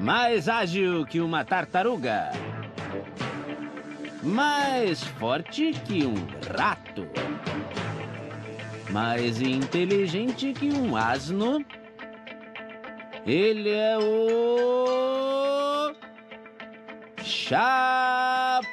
mais ágil que uma tartaruga, mais forte que um rato, mais inteligente que um asno. Ele é o Chapolin.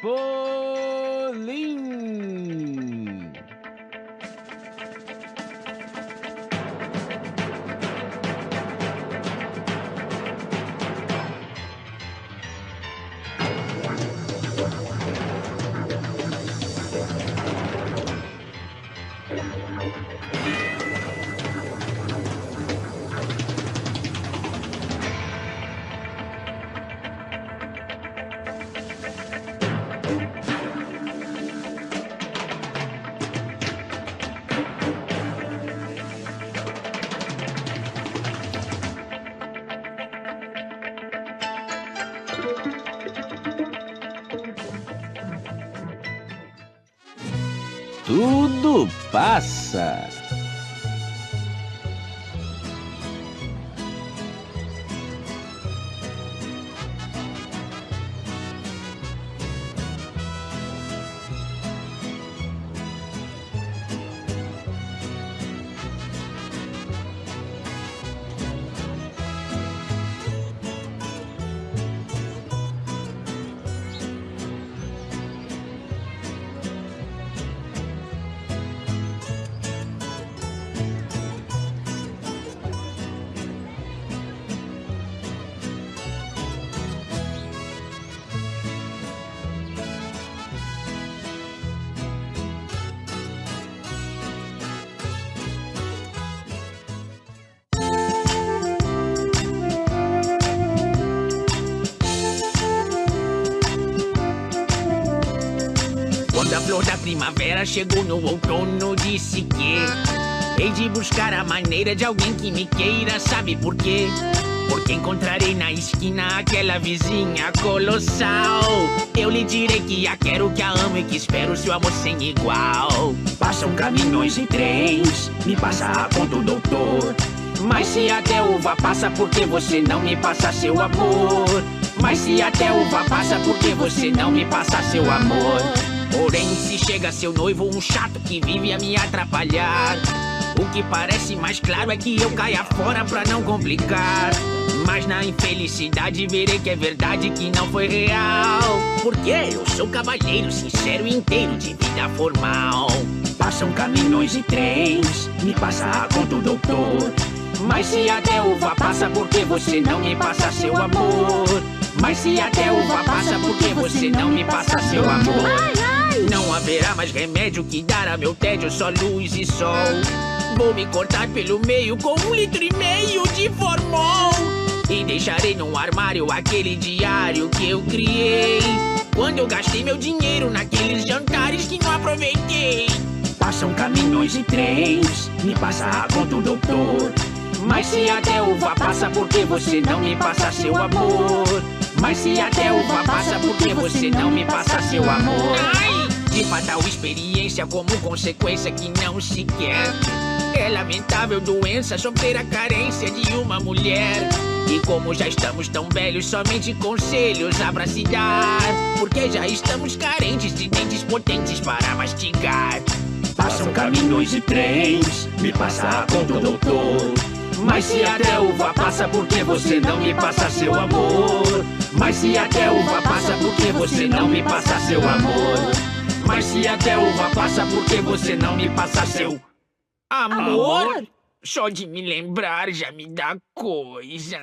Tudo passa. Quando a flor da primavera chegou no outono, disse que hei de buscar a maneira de alguém que me queira. Sabe por quê? Porque encontrarei na esquina aquela vizinha colossal. Eu lhe direi que a quero, que a amo e que espero seu amor sem igual. Passam caminhões e trens, me passa a conta o doutor. Mas se até uva passa, por que você não me passa seu amor? Mas se até uva passa, por que você não me passa seu amor? Porém, se chega seu noivo, um chato que vive a me atrapalhar, o que parece mais claro é que eu caia fora pra não complicar. Mas na infelicidade verei que é verdade, que não foi real. Porque eu sou cavalheiro sincero e inteiro de vida formal. Passam caminhões e trens, me passa a conta o doutor. Mas se até uva passa, por que você não me passa seu amor? Mas se até uva passa, por que você não me passa seu amor? Não haverá mais remédio que dar a meu tédio, só luz e sol. Vou me cortar pelo meio com 1,5 litros de formol. E deixarei num armário aquele diário que eu criei, quando eu gastei meu dinheiro naqueles jantares que não aproveitei. Passam caminhões e trens, me passa a conta o doutor. Mas se até uva passa, por que você não me passa seu amor? Mas se até uva passa, por que você não me passa seu amor? Ai! De fatal experiência como consequência que não se quer. É lamentável doença sofrer a carência de uma mulher. E como já estamos tão velhos, somente conselhos há pra se dar. Porque já estamos carentes de dentes potentes para mastigar. Passam caminhões e trens, me passa a conta o doutor. Mas se até uva passa, por que você não me passa seu amor? Mas se até uva passa, por que você não me passa seu amor? Mas se até uva passa, por que você não me passa seu amor? Só de me lembrar já me dá coisas.